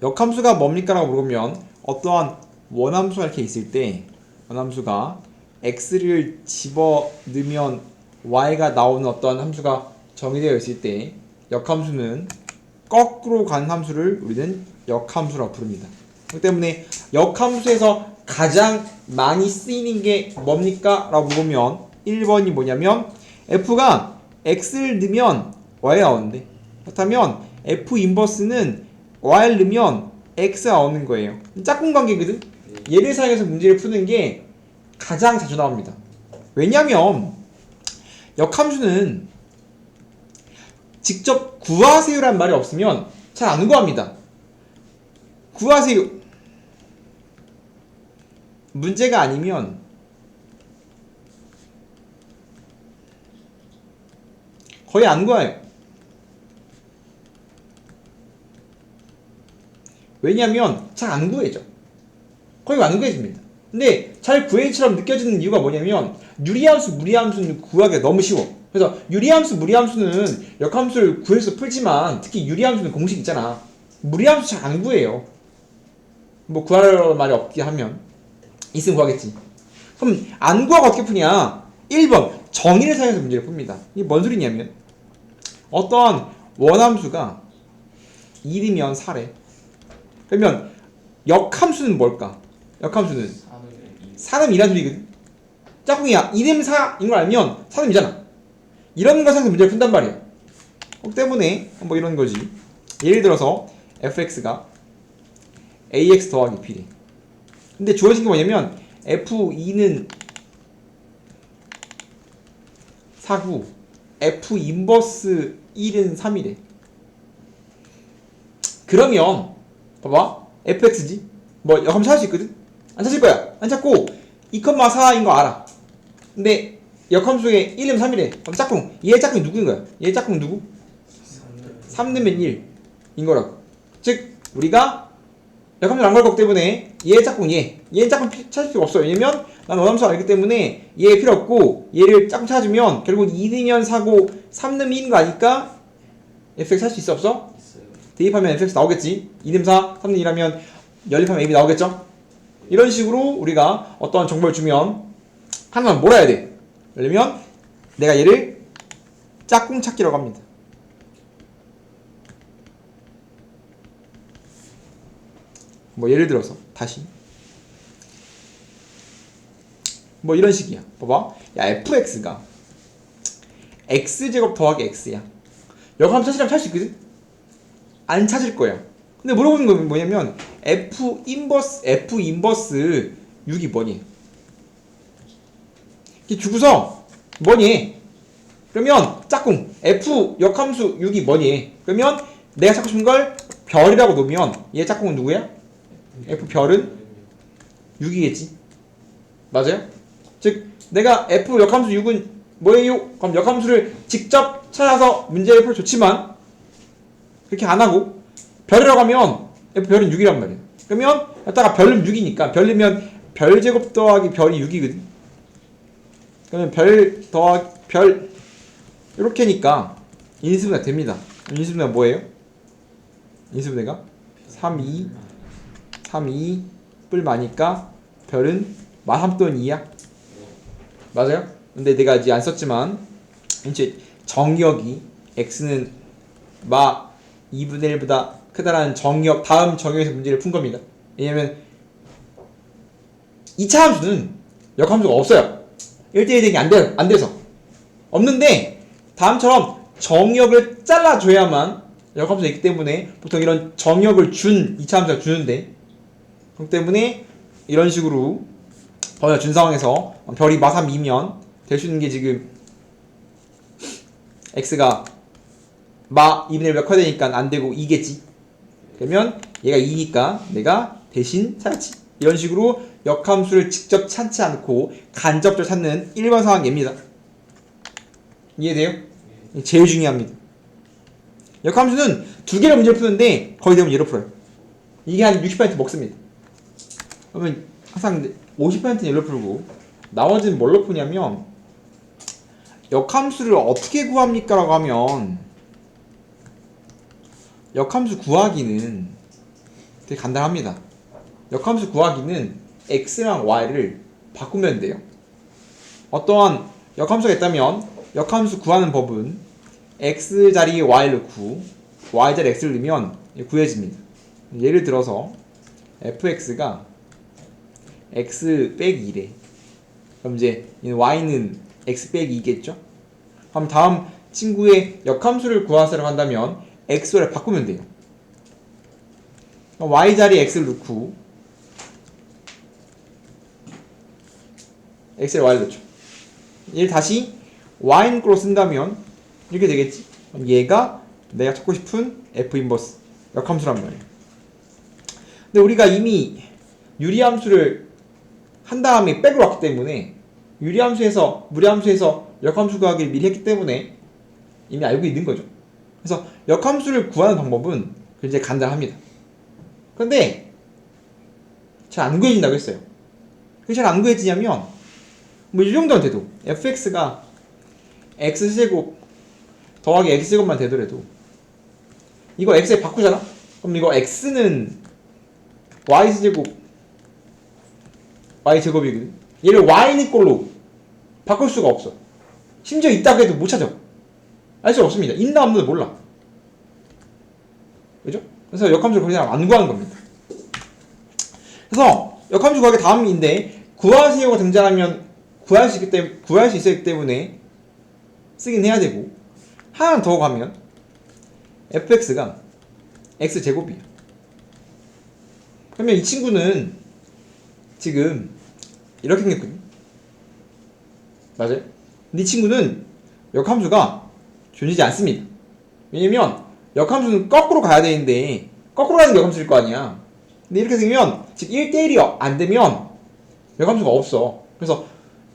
역함수가 뭡니까? 라고 물어보면 어떠한 원함수가 이렇게 있을 때 원함수가 x를 집어넣으면 y가 나오는 어떠한 함수가 정의되어 있을 때 역함수는 거꾸로 가는 함수를 우리는 역함수라고 부릅니다. 그렇기 때문에 역함수에서 가장 많이 쓰이는 게 뭡니까? 라고 물어보면 1번이 뭐냐면 f가 x를 넣으면 y가 나오는데 그렇다면 f 인버스는 y를 넣으면 x가 나오는 거예요. 짝꿍 관계거든? 얘를 사용해서 문제를 푸는 게 가장 자주 나옵니다. 왜냐면 역함수는 직접 구하세요란 말이 없으면 잘 안 구합니다. 구하세요 문제가 아니면 거의 안 구해요. 왜냐면 잘 안 구해져. 거의 안 구해집니다. 근데 잘 구해처럼 느껴지는 이유가 뭐냐면 유리함수, 무리함수는 구하기가 너무 쉬워. 그래서 유리함수, 무리함수는 역함수를 구해서 풀지만 특히 유리함수는 공식 있잖아. 무리함수 잘 안 구해요. 뭐 구하라는 말이 없게 하면 있으면 구하겠지. 그럼 안 구하고 어떻게 푸냐? 1번 정의를 사용해서 문제를 풉니다. 이게 뭔 소리냐면 어떤 원함수가 1이면 4래. 그러면 역함수는 뭘까? 역함수는 4는 2란 소리거든. 짝꿍이야 2는 4인 걸 알면 4는 2잖아. 이런 걸 사용해서 문제를 푼단 말이야. 그렇기 때문에 뭐 이런 거지. 예를 들어서 fx가 ax 더하기 b래. 근데 주어진 게 뭐냐면 f2는 4고 f 인버스 1은 3이래. 그러면 봐봐 fx지 뭐 역함수 찾을 수 있거든. 안 찾을 거야. 안 찾고 2,4인 거 알아. 근데 역함수에 1은 3이래. 그럼 짝꿍 얘 짝꿍이 누구인 거야? 얘 짝꿍 누구? 3 넣으면 1인 거라고. 즉 우리가 역함수를 안 걸 거기 때문에 얘 짝꿍 얘 짝꿍 찾을 필요가 없어. 왜냐면 난 원함수가 알기 때문에 얘 필요 없고 얘를 짝꿍 찾으면 결국 2 넣으면 4고 3 넣으면 2인 거 아니까 fx 찾을 수 있어 없어? 대입하면 fx 나오겠지. 2 넣으면 4, 3 넣으면 2라면 연립하면 ab 나오겠죠? 이런 식으로 우리가 어떠한 정보를 주면 하나만 몰아야 돼. 예를 들면 내가 얘를 짝꿍 찾기라고 합니다. 뭐 예를 들어서 다시 뭐 이런 식이야. 봐봐. 야 fx가 x제곱 더하기 x야. 역함수 찾으려면 찾을 수 있거든? 안 찾을 거야. 근데 물어보는 건 뭐냐면 f 인버스 6이 뭐니? 이게 주고서 뭐니? 그러면 짝꿍 f 역함수 6이 뭐니? 그러면 내가 찾고 싶은 걸 별이라고 놓으면 얘 짝꿍은 누구야? f 별은 6이겠지. 맞아요? 즉 내가 f 역함수 6은 뭐예요? 그럼 역함수를 직접 찾아서 문제를 풀 좋지만 그렇게 안 하고 별이라고 하면 f 별은 6이란 말이야. 그러면 여기다가 별은 6이니까 별 넣으면 별 제곱 더하기 별이 6이거든. 그러면 별 더하기 별 이렇게니까 인수분해 됩니다. 인수분해가 뭐예요? 인수분해가 3, 2 뿔 마니까 별은 마3 또는 2야. 맞아요? 근데 내가 이제 안 썼지만 이제 정역이 x는 마 2분의 1보다 크다라는 정역 다음 정역에서 문제를 푼 겁니다. 왜냐면 2차 함수는 역함수가 없어요. 1대1 대응이 안 돼서 없는데 다음처럼 정역을 잘라줘야만 역함수가 있기 때문에 보통 이런 정역을 준 2차 함수가 주는데 그렇기 때문에 이런 식으로 번역 준 상황에서 별이 마3 2면 될 수 있는 게 지금 x가 마 2분의 1보다 커야 되니까 안 되고 2겠지. 그러면 얘가 2니까 내가 대신 찾지. 이런 식으로 역함수를 직접 찾지 않고 간접적으로 찾는 1번 상황입니다. 이해돼요? 제일 중요합니다. 역함수는 두 개를 문제를 푸는데 거의 대부분 얘로 풀어요. 이게 한 60% 먹습니다. 그러면 항상 50%는 얘로 풀고 나머지는 뭘로 푸냐면 역함수를 어떻게 구합니까? 라고 하면 역함수 구하기는 되게 간단합니다. 역함수 구하기는 x랑 y를 바꾸면 돼요. 어떠한 역함수가 있다면 역함수 구하는 법은 x 자리에 y를 넣고 y 자리에 x를 넣으면 구해집니다. 예를 들어서 fx가 x 빼기 2래. 그럼 이제 y는 x 빼기 2겠죠? 그럼 다음 친구의 역함수를 구하세요 한다면 x를 바꾸면 돼요. y 자리에 x를 넣고 x에 y를 넣죠. 얘를 다시 y는 꼴로 쓴다면 이렇게 되겠지. 얘가 내가 찾고 싶은 f 인버스 역함수란 말이에요. 근데 우리가 이미 유리함수를 한 다음에 백으로 왔기 때문에 유리함수에서 무리함수에서 역함수 구하기를 미리 했기 때문에 이미 알고 있는 거죠. 그래서 역함수를 구하는 방법은 굉장히 간단합니다. 그런데 잘 안 구해진다고 했어요. 그게 잘 안 구해지냐면 뭐 이 정도는 돼도 fx가 x제곱 더하기 x제곱만 되더라도 이거 x에 바꾸잖아? 그럼 이거 x는 y제곱 y제곱이거든. 얘를 y는 꼴로 바꿀 수가 없어. 심지어 있다고 해도 못 찾아. 알 수가 없습니다. 있나 없나 몰라. 그죠? 그래서 역함수를 그냥 안 구하는 겁니다. 그래서 역함수 구하기 다음인데 구하세요가 등장하면 구할 수 있기 때문에 쓰긴 해야 되고 하나 더 가면 fx가 x제곱이야. 그러면 이 친구는 지금 이렇게 생겼거든. 맞아요? 근데 이 친구는 역함수가 존재하지 않습니다. 왜냐면 역함수는 거꾸로 가야 되는데 거꾸로 가는 게 역함수일 거 아니야. 근데 이렇게 생기면 즉 1대1이 안 되면 역함수가 없어. 그래서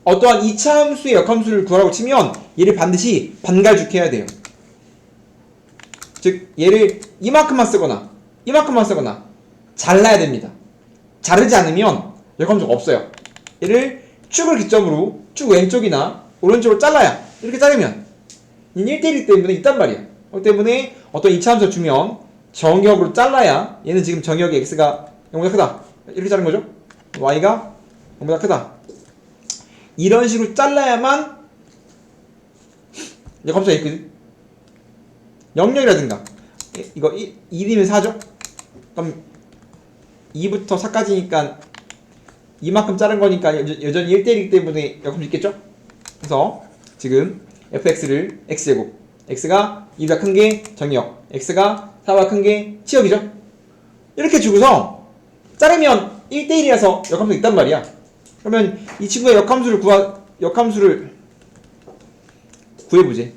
어떠한 2차 함수의 역함수를 구하라고 치면 얘를 반드시 반갈죽해야 돼요. 즉 얘를 이만큼만 쓰거나 이만큼만 쓰거나 잘라야 됩니다. 자르지 않으면 역함수가 없어요. 얘를 축을 기점으로 쭉 왼쪽이나 오른쪽으로 잘라야 이렇게 자르면 얘는 1대1이기 때문에 있단 말이야. 그렇기 때문에 어떤 2차 함수를 주면 정역으로 잘라야 얘는 지금 정역이 x가 0보다 크다 이렇게 자른 거죠. y가 0보다 크다 이런 식으로 잘라야만 역함수가 있거든. 0력이라든가 이거 1이면 4죠? 그럼 2부터 4까지니까 이만큼 자른 거니까 여전히 1대1이기 때문에 역함수 있겠죠? 그래서 지금 fx를 x제곱 x가 2보다 큰 게 정역 x가 4보다 큰 게 치역이죠? 이렇게 주고서 자르면 1대1이라서 역함수 있단 말이야. 그러면 이 친구의 역함수를 구해보지.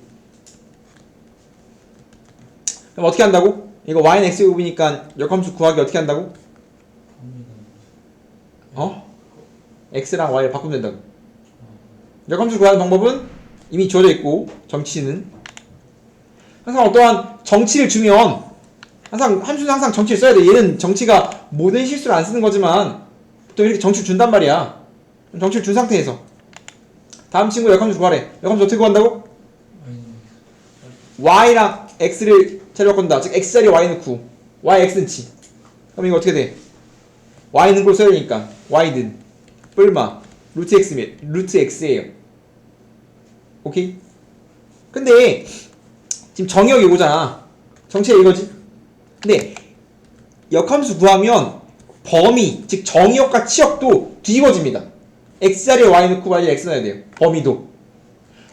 그럼 어떻게 한다고? 이거 y는 x제곱이니까 역함수 구하기 어떻게 한다고? x랑 y를 바꾸면 된다고. 역함수 구하는 방법은 이미 주어져 있고 정치는 항상 어떠한 정치를 주면 함수는 항상 정치를 써야 돼. 얘는 정치가 모든 실수를 안 쓰는 거지만 또 이렇게 정치를 준단 말이야. 정치를 준 상태에서 다음 친구 역함수 구하래. 역함수 어떻게 구한다고? y랑 x를 자리 바꾼다. 즉 x 자리에 y 넣고 y x 넣지. 그럼 이거 어떻게 돼? y는 꼴 써야 되니까 y는 뿔마 루트 x예요. 오케이? 근데 지금 정역이 이거잖아. 정치가 이거지. 근데 역함수 구하면 범위, 즉 정역과 치역도 뒤집어집니다. x자리에 y 넣고 y자리에 x 넣어야 돼요. 범위도.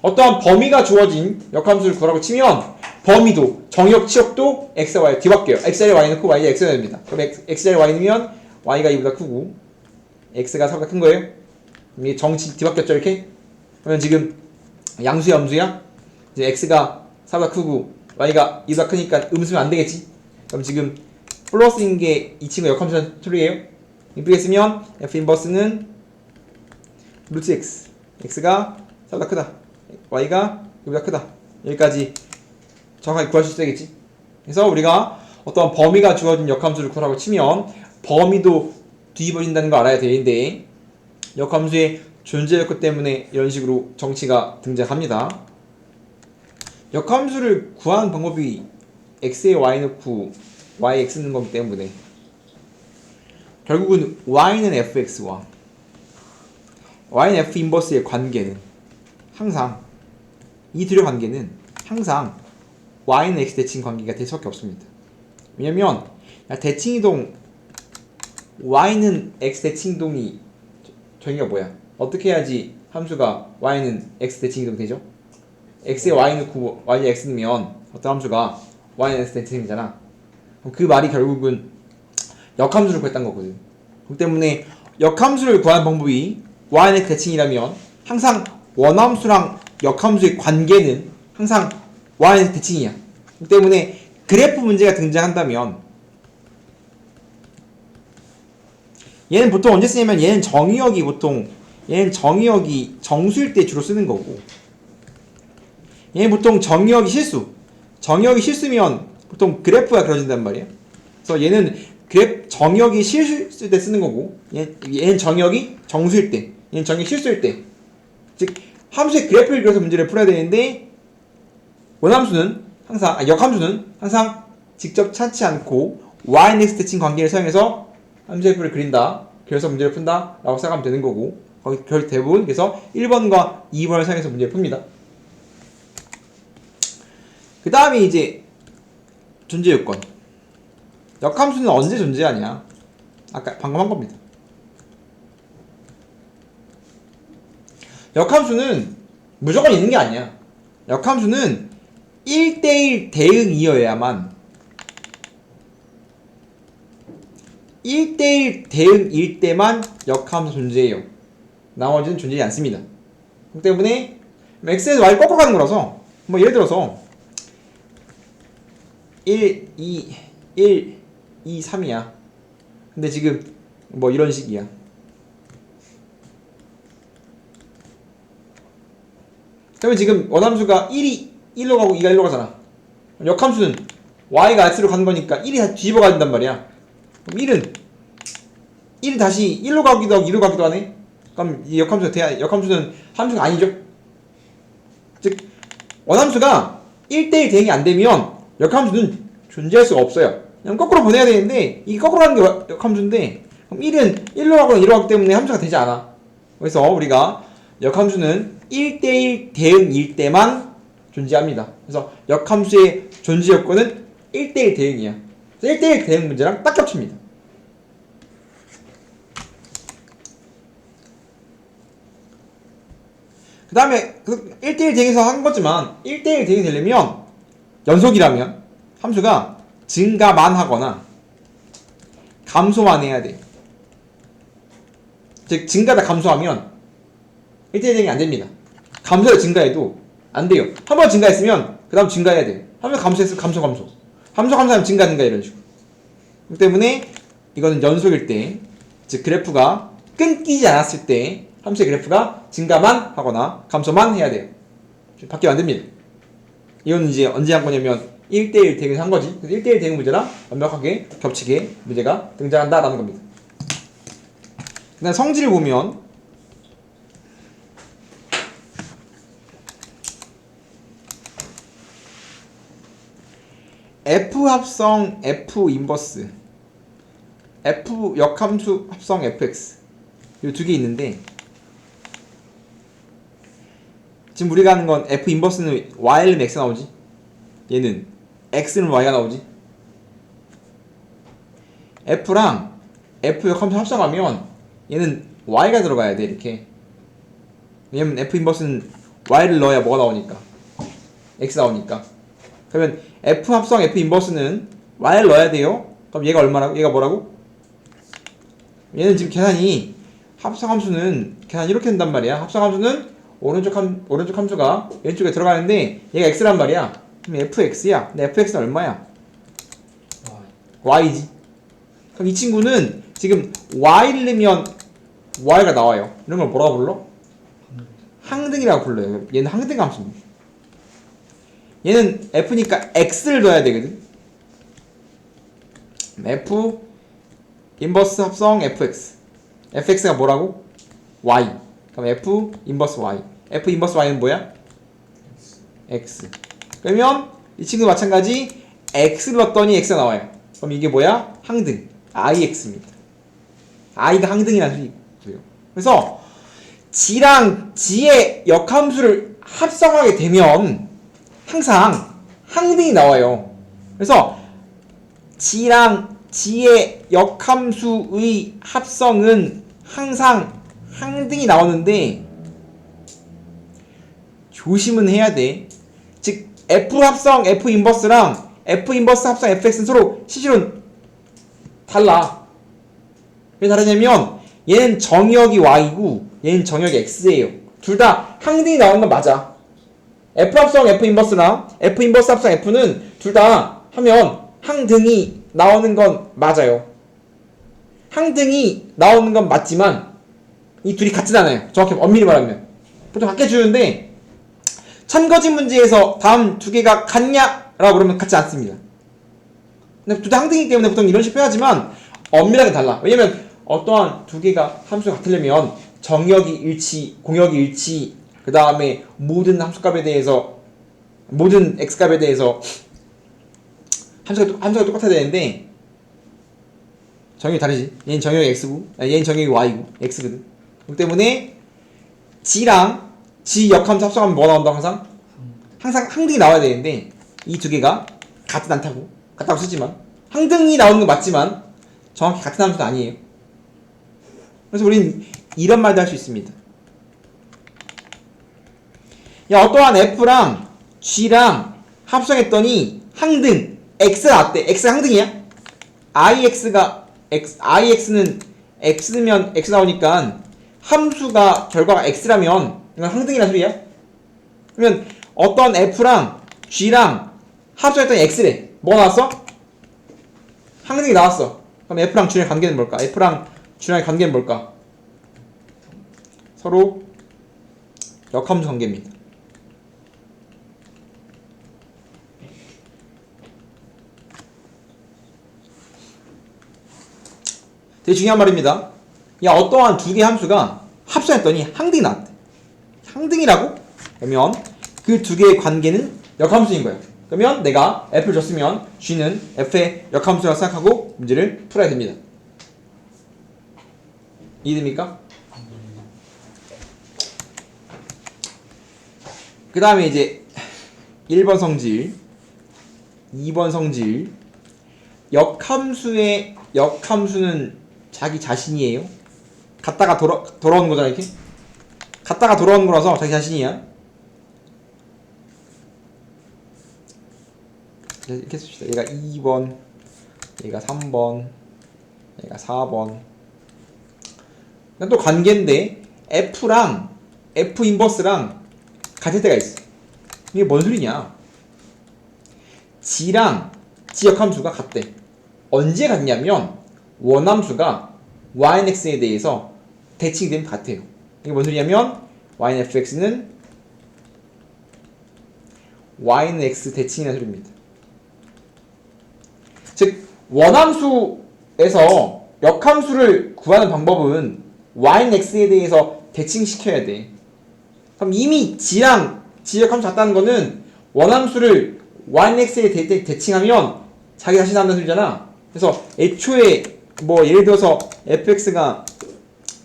어떠한 범위가 주어진 역함수를 구하라고 치면 범위도, 정역, 치역도 x와 y 뒤바뀌어요. x자리에 y 넣고 y자리에 x 넣어야 됩니다. 그럼 x자리에 y 넣으면 y가 2보다 크고 x가 4보다 큰 거예요. 이게 정치 뒤바뀌었죠 이렇게? 그러면 지금 양수야 음수야? 이제 x가 4보다 크고 y가 2보다 크니까 음수면 안 되겠지? 그럼 지금 플러스인 게 이 친구 역함수 소리예요. 이쁘게 쓰면 f 인버스는 루트 x x가 4보다 크다 y가 2보다 크다 여기까지 정확하게 구할 수 있어야겠지. 그래서 우리가 어떤 범위가 주어진 역함수를 구하라고 치면 범위도 뒤집어진다는 거 알아야 되는데 역함수의 존재였기 때문에 이런 식으로 정치가 등장합니다. 역함수를 구하는 방법이 x에 y 넣고 y x 넣는 거기 때문에 결국은 y는 fx와 y는 f 인버스의 관계는 항상 이 둘의 관계는 항상 y는 x 대칭 관계가 될 수밖에 없습니다. 왜냐면 대칭이동 y는 x 대칭이동이 정의가 뭐야? 어떻게 해야지 함수가 y는 x 대칭이동 되죠? x에 y는 9, y에 x면 어떤 함수가 y는 x 대칭이잖아. 그럼 그 말이 결국은 역함수를 구했다는 거거든. 그렇기 때문에 역함수를 구하는 방법이 y는 x 대칭이라면 항상 원함수랑 역함수의 관계는 항상 y는 x 대칭이야. 그렇기 때문에 그래프 문제가 등장한다면 얘는 보통 언제 쓰냐면 얘는 정의역이 정수일 때 주로 쓰는 거고, 얘는 보통 정의역이 실수면 보통 그래프가 그려진단 말이야. 그래서 얘는 정의역이 실수일 때 쓰는 거고, 얘는 정의역이 정수일 때, 얘는 정의역이 실수일 때, 즉 함수의 그래프를 그려서 문제를 풀어야 되는데 역함수는 항상 직접 찾지 않고 y는 x 대칭 관계를 사용해서 함수의 그래프를 그린다, 그래서 문제를 푼다 라고 생각하면 되는 거고, 거기 대부분 그래서 1번과 2번을 사용해서 문제를 풉니다. 그 다음에 이제 존재 요건. 역함수는 언제 존재하냐? 아까 방금 한 겁니다. 역함수는 무조건 있는 게 아니야. 역함수는 1대1 대응이어야만 1대1 대응일 때만 역함수 존재해요. 나머지는 존재하지 않습니다. 그렇기 때문에 x에서 y를 꺾어 가는 거라서, 뭐 예를 들어서 1, 2, 3이야. 근데 지금 뭐 이런 식이야. 그러면 지금 원함수가 1이 1로 가고 2가 1로 가잖아. 역함수는 y가 x로 가는 거니까 1이 다시 뒤집어 가야 된단 말이야. 그럼 1은 다시 1로 가기도 하고 2로 가기도 하네. 그럼 이 역함수는 함수가 아니죠. 즉 원함수가 1대1 대응이 안 되면 역함수는 존재할 수가 없어요. 그냥 거꾸로 보내야 되는데 이게 거꾸로 가는 게 역함수인데, 그럼 1은 1로 가거나 2로 가기 때문에 함수가 되지 않아. 그래서 우리가 역함수는 1대1 대응일 때만 존재합니다. 그래서 역함수의 존재 요건은 1대1 대응이야. 1대1 대응 문제랑 딱 겹칩니다. 그 다음에 1대1 대응에서 한 거지만 1대1 대응이 되려면 연속이라면 함수가 증가만 하거나 감소만 해야 돼. 즉 증가다 감소하면 1대1 대응이 안 됩니다. 감소해 증가해도 안 돼요. 한 번 증가했으면 그 다음 증가해야 돼. 한 번 감소했으면 감소하면 증가 이런 식으로. 그렇기 때문에 이거는 연속일 때, 즉 그래프가 끊기지 않았을 때 함수의 그래프가 증가만 하거나 감소만 해야 돼요. 바뀌면 안 됩니다. 이거는 이제 언제 한 거냐면 1대1 대응에서 한 거지. 그래서 1대1 대응 문제랑 완벽하게 겹치게 문제가 등장한다라는 겁니다. 그 다음 성질을 보면 F 합성 F 인버스, F 역함수 합성 fx, 이 두 개 있는데, 지금 우리가 하는 건 F 인버스는 y는 x 나오지, 얘는 x는 y가 나오지. F랑 F 역함수 합성하면 얘는 y가 들어가야 돼, 이렇게. 왜냐면 F 인버스는 y를 넣어야 뭐가 나오니까, x 나오니까. 그러면 F 합성 F 인버스는 y를 넣어야 돼요. 그럼 얘가 얼마라고? 얘가 뭐라고? 얘는 지금 계산이, 합성함수는 계산이 이렇게 된단 말이야. 합성함수는 오른쪽 함수가 왼쪽에 들어가는데 얘가 x란 말이야. 그럼 fx야. 근데 fx는 얼마야? y지. 그럼 이 친구는 지금 y를 넣으면 y가 나와요. 이런 걸 뭐라고 불러? 항등이라고 불러요. 얘는 항등 함수입니다. 얘는 f니까 x를 넣어야 되거든. f 인버스 합성 fx, fx가 뭐라고? y. 그럼 f 인버스 y, f 인버스 y는 뭐야? x. 그러면 이 친구 마찬가지 x를 넣었더니 x가 나와요. 그럼 이게 뭐야? 항등 ix입니다. i가 항등이라는 소리고요. 그래서 g랑 g의 역함수를 합성하게 되면 항상 항등이 나와요. 그래서 g랑 g의 역함수의 합성은 항상 항등이 나오는데 조심은 해야 돼. 즉 f 합성 f 인버스랑 f 인버스 합성 fx는 서로 실질은 달라. 왜 다르냐면 얘는 정의역이 y고 얘는 정의역이 x예요. 둘 다 항등이 나오는 건 맞아. f 합성 f 인버스랑 f 인버스 합성 f는 둘 다 하면 항등이 나오는 건 맞아요. 항등이 나오는 건 맞지만 이 둘이 같진 않아요. 정확히 엄밀히 말하면 보통 같게 주는데 참거진 문제에서 다음 두 개가 같냐라고 그러면 같지 않습니다. 근데 둘 다 항등이기 때문에 보통 이런 식으로 표현하지만 엄밀하게 달라. 왜냐면 어떠한 두 개가 함수가 같으려면 정역이 일치, 공역이 일치, 그 다음에 모든 함수값에 대해서 모든 x값에 대해서 함수가 똑같아야 되는데 정역이 다르지. 얘는 정역이 x고 얘는 정역이 y고 x거든. 그렇기 때문에 g랑 g 역함수 합성하면 뭐가 나온다 항상? 항상 항등이 나와야 되는데 이 두 개가 같진 않다고 같다고 쓰지만 항등이 나오는 건 맞지만 정확히 같은 함수는 아니에요. 그래서 우린 이런 말도 할 수 있습니다. 야 어떠한 f랑 g랑 합성했더니 항등 x가 나왔대. x가 항등이야? ix는 x면 x 나오니까 함수가 결과가 x라면 이건 항등이라는 소리야? 그러면 어떤 f랑 g랑 합성했더니 x래. 뭐가 나왔어? 항등이 나왔어. 그럼 f랑 g랑 관계는 뭘까? f랑 g랑의 관계는 뭘까? 서로 역함수 관계입니다. 되게 중요한 말입니다. 야 어떠한 두 개의 함수가 합성했더니 항등이 나왔대. 항등이라고? 그러면 그 두 개의 관계는 역함수인 거야. 그러면 내가 f를 줬으면 g는 f의 역함수라고 생각하고 문제를 풀어야 됩니다. 이해됩니까? 그 다음에 이제 1번 성질, 2번 성질. 역함수는 자기 자신이에요. 갔다가 돌아오는 거잖아 이렇게. 갔다가 돌아오는 거라서 자기 자신이야. 이렇게 씁시다. 얘가 2번, 얘가 3번, 얘가 4번. 또 관계인데 f랑 f 인버스랑 같을 때가 있어. 이게 뭔 소리냐? g랑 g 역함수가 같대. 언제 같냐면 원함수가ynx에 대해서 대칭이 되면 같아요. 이게 뭔 소리냐면 ynfx는 ynx 대칭이라는 소리입니다. 즉 원함수에서 역함수를 구하는 방법은 ynx에 대해서 대칭시켜야 돼. 그럼 이미 g랑 g 역함수 같다는 거는 원함수를 ynx에 대칭하면 자기 자신 한다는 소리잖아. 그래서 애초에 뭐 예를 들어서 fx가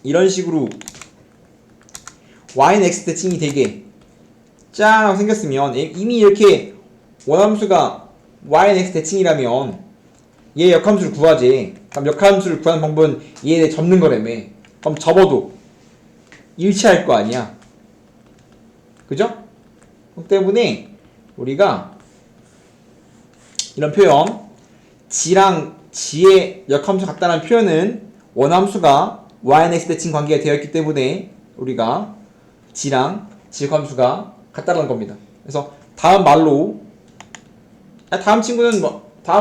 이런 식으로 ynx 대칭이 되게 짠 하고 생겼으면 이미 이렇게 원함수가 ynx 대칭이라면 얘 역함수를 구하지. 그럼 역함수를 구하는 방법은 얘에 대해 접는 거라며. 그럼 접어도 일치할 거 아니야. 그죠? 그렇기 때문에 우리가 이런 표현 g랑 g의 역함수 같다는 표현은 원함수가ynx 대칭 관계가 되어 있기 때문에 우리가 g랑 g 역함수가 같다는 겁니다. 그래서 다음 말로 다음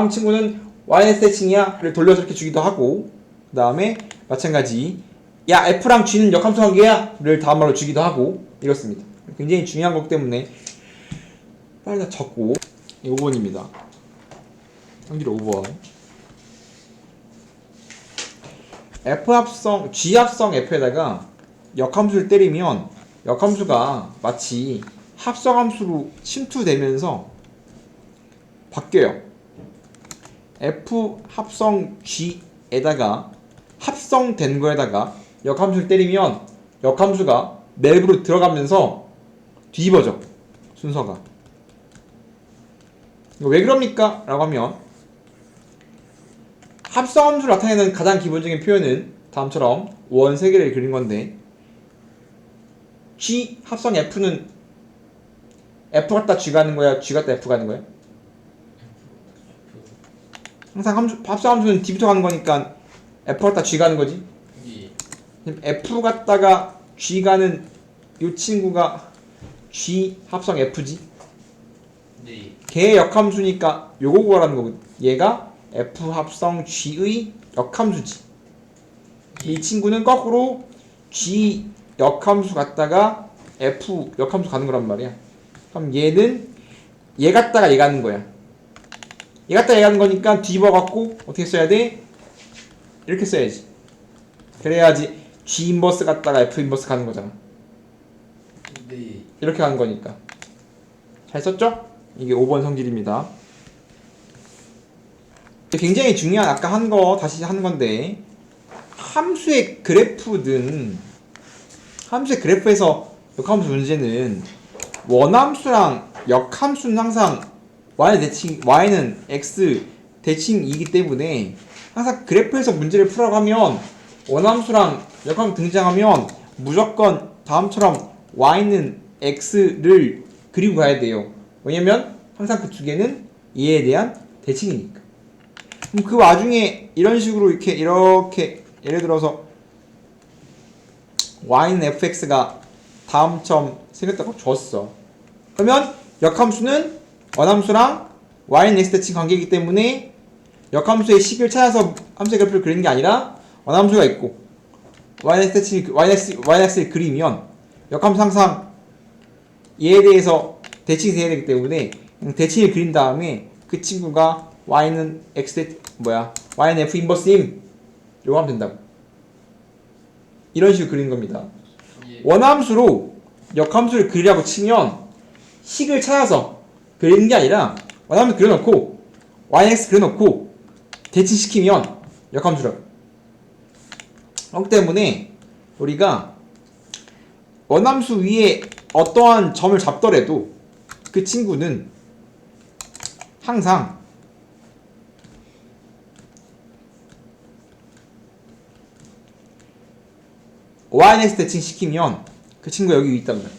친구는ynx 대칭이야 를 돌려서 이렇게 주기도 하고, 그 다음에 마찬가지 야 f랑 g는 역함수 관계야 를 다음 말로 주기도 하고 이렇습니다. 굉장히 중요한 거기 때문에 빨리 다 적고 5번입니다. 성질 5번. g 합성 f에다가 역함수를 때리면 역함수가 마치 합성함수로 침투되면서 바뀌어요. f 합성 g에다가 합성된 거에다가 역함수를 때리면 역함수가 맵으로 들어가면서 뒤집어져 순서가. 이거 왜 그럽니까? 라고 하면 합성함수를 나타내는 가장 기본적인 표현은 다음처럼 원 3개를 그린 건데 G 합성 F는 F 갖다 G 가는 거야? G 갖다 F 가는 거야? 항상 합성함수는 D부터 가는 거니까 F 갖다 G 가는 거지? F 갖다가 G 가는 이 친구가 G 합성 F지? 네. 걔의 역함수니까 요거 구하라는 거거든. 얘가 F 합성 G의 역함수지. 이 친구는 거꾸로 G 역함수 갖다가 F 역함수 가는 거란 말이야. 그럼 얘는 얘 갖다가 얘 가는 거야. 얘 갖다가 얘 가는 거니까 뒤집어갖고 어떻게 써야 돼? 이렇게 써야지. 그래야지 G 인버스 갖다가 F 인버스 가는 거잖아. 네. 이렇게 가는 거니까. 잘 썼죠? 이게 5번 성질입니다. 굉장히 중요한 아까 한 거 다시 하는 건데 함수의 그래프든 함수의 그래프에서 역함수 문제는 원함수랑 역함수는 항상 y는 x 대칭이기 때문에 항상 그래프에서 문제를 풀어가고 하면 원함수랑 역함수 등장하면 무조건 다음처럼 y는 x를 그리고 가야 돼요. 왜냐면 항상 그 두 개는 얘에 대한 대칭이니까. 그럼 그 와중에 이런 식으로 이렇게 예를 들어서 y는 fx가 다음처럼 생겼다고 줬어. 그러면 역함수는 원함수랑 y는 x 대칭 관계이기 때문에 역함수의 식을 찾아서 함수의 그래프를 그리는 게 아니라 원함수가 있고 y는 x 대칭 y는 x를 그리면 역함수 항상 얘에 대해서 대칭이 돼야 되기 때문에 대칭을 그린 다음에 그 친구가 y는 y는 f 인버스임 요거 하면 된다고. 이런 식으로 그리는 겁니다. 예. 원함수로 역함수를 그리라고 치면 식을 찾아서 그리는 게 아니라 원함수 그려놓고 yx 그려놓고 대칭시키면 역함수라고. 그렇기 때문에 우리가 원함수 위에 어떠한 점을 잡더라도 그 친구는 항상 yx 대칭 시키면 그 친구가 여기 있단 말이야.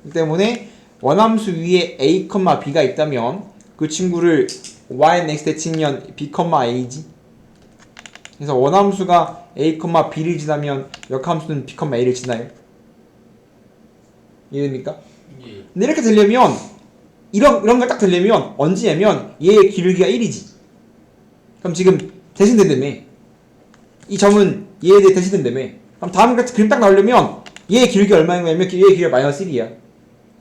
그렇기 때문에 원함수 위에 a, b가 있다면 그 친구를 yx 대칭이면 b, a지. 그래서 원함수가 a, b를 지나면 역함수는 b, a를 지나요. 이해됩니까? 예. 근데 이렇게 되려면 이런 걸 딱 되려면 언제냐면 얘의 기울기가 1이지. 그럼 지금 대신된다며. 이 점은 얘에 대해 대신된다며. 그럼 다음 같이 그림 딱 나오려면 얘의 기울기가 얼마인 거냐면 얘의 기울기가 마이너스 1이야.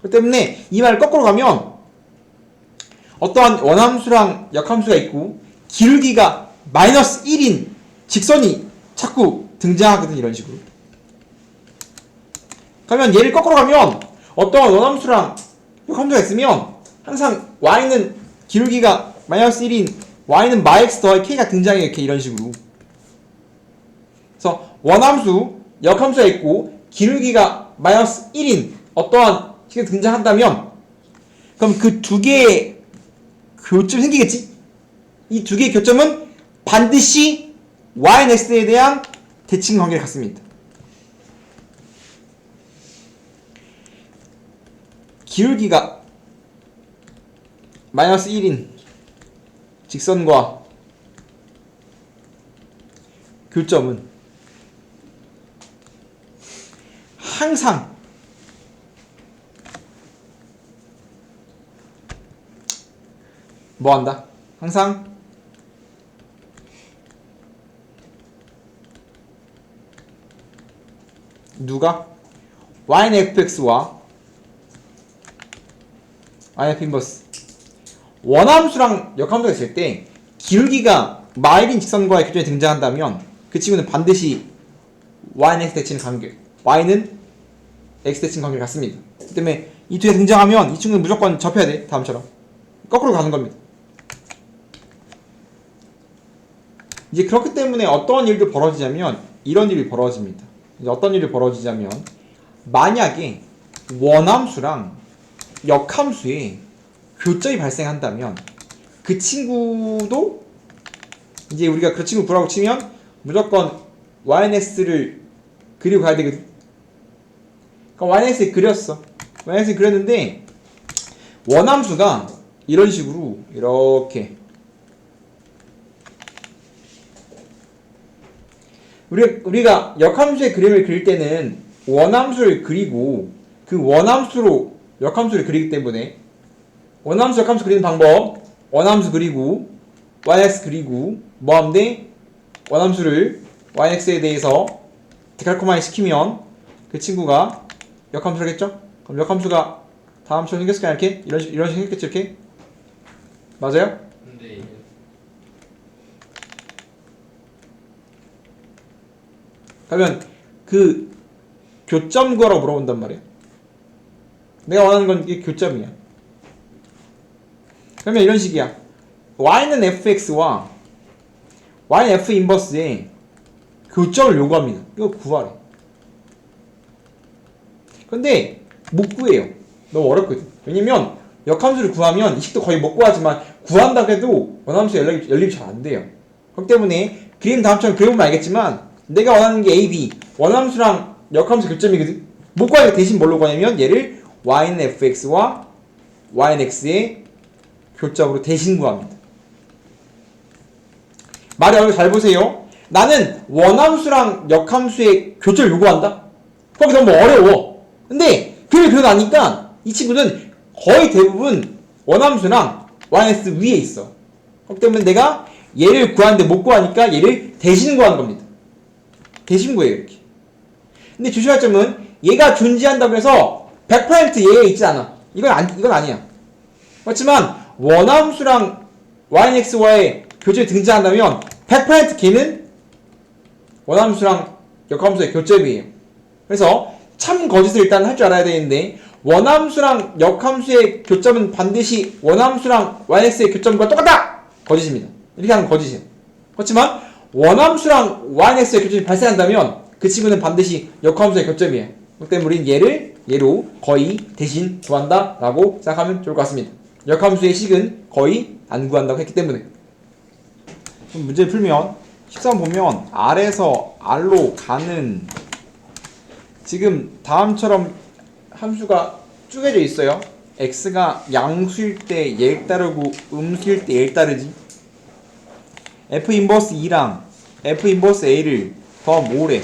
그렇기 때문에 이 말을 거꾸로 가면 어떠한 원함수랑 역함수가 있고 기울기가 마이너스 1인 직선이 자꾸 등장하거든. 이런 식으로. 그러면 얘를 거꾸로 가면 어떠한 원함수랑 역함수가 있으면 항상 y는 기울기가 마이너스 1인 y는 마x 더하기 k가 등장해. 이렇게 이런 식으로. 그래서 원함수, 역함수가 있고 기울기가 마이너스 1인 어떠한 식이 등장한다면 그럼 그 두 개의 교점이 생기겠지? 이 두 개의 교점은 반드시 y는 x에 대한 대칭 관계를 갖습니다. 기울기가 마이너스 1인 직선과 교점은 항상 뭐한다? 항상 누가? y는 fx와 y는 f 인버스 원함수랑 역함수가 있을 때 기울기가 마일인 직선과의 교점이 등장한다면 그 친구는 반드시 y는 x 대칭 관계 y는 x 대칭 관계를 갖습니다. 그 때문에 이 두 개 등장하면 이 친구는 무조건 접해야 돼. 다음처럼 거꾸로 가는 겁니다. 이제 그렇기 때문에 어떠한 일도 벌어지냐면 이런 일이 벌어집니다. 이제 어떤 일이 벌어지냐면 만약에 원함수랑 역함수에 교점이 발생한다면 그 친구도 이제 우리가 그 친구 구라고 치면 무조건 YNX를 그리고 가야 되거든. 그럼 YNX 그렸어. YNX 그렸는데 원함수가 이런 식으로 이렇게 우리가 역함수의 그림을 그릴 때는 원함수를 그리고 그 원함수로 역함수를 그리기 때문에 원함수 역함수 그리는 방법 원함수 그리고 YX 그리고 뭐하면 돼? 원함수를 YX에 대해서 데칼코마니 시키면 그 친구가 역함수를 하겠죠? 그럼 역함수가 다음처럼 생겼을까 이렇게? 이런 식으로 생겼겠죠 이렇게? 맞아요? 네. 그러면 그 교점 구하라고 물어본단 말이야. 내가 원하는 건 이게 교점이야. 그러면 이런 식이야. y는 fx와 y는 f 인버스에 교점을 요구합니다. 이거 구하래. 근데 못 구해요. 너무 어렵거든. 왜냐면 역함수를 구하면 이 식도 거의 못 구하지만 구한다고 해도 원함수 연립이 잘 안 돼요. 그렇기 때문에 그림 다음처럼 그려보면 알겠지만 내가 원하는 게 a, b 원함수랑 역함수 교점이거든. 못 구하니까 대신 뭘로 구하냐면 얘를 y는 fx와 y는 x의 교점으로 대신 구합니다. 말이 어려워 잘 보세요. 나는 원함수랑 역함수의 교점을 요구한다? 거기 너무 어려워. 근데 그걸 그려놨으니까 이 친구는 거의 대부분 원함수랑 yx 위에 있어. 그렇기 때문에 내가 얘를 구하는데 못 구하니까 얘를 대신 구하는 겁니다. 대신 구해요 이렇게. 근데 조심할 점은 얘가 존재한다고 해서 100% 얘에 있지 않아. 이건 아니야. 그렇지만 원함수랑 yx와의 교점이 등장한다면 100% 걔는 원함수랑 역함수의 교점이에요. 그래서 참 거짓을 일단 할 줄 알아야 되는데 원함수랑 역함수의 교점은 반드시 원함수랑 yx의 교점과 똑같다! 거짓입니다. 이렇게 하면 거짓이에요. 그렇지만 원함수랑 yx의 교점이 발생한다면 그 친구는 반드시 역함수의 교점이에요. 그렇기 때문에 우리는 얘를 얘로 거의 대신 구한다 라고 생각하면 좋을 것 같습니다. 역함수의 식은 거의 안 구한다고 했기 때문에. 그럼 문제를 풀면 13 보면 R에서 R로 가는 지금 다음처럼 함수가 쪼개져 있어요. x가 양수일 때 얘를 따르고 음수일 때 얘를 따르지. f 인버스 2랑 f 인버스 a를 더 모으래.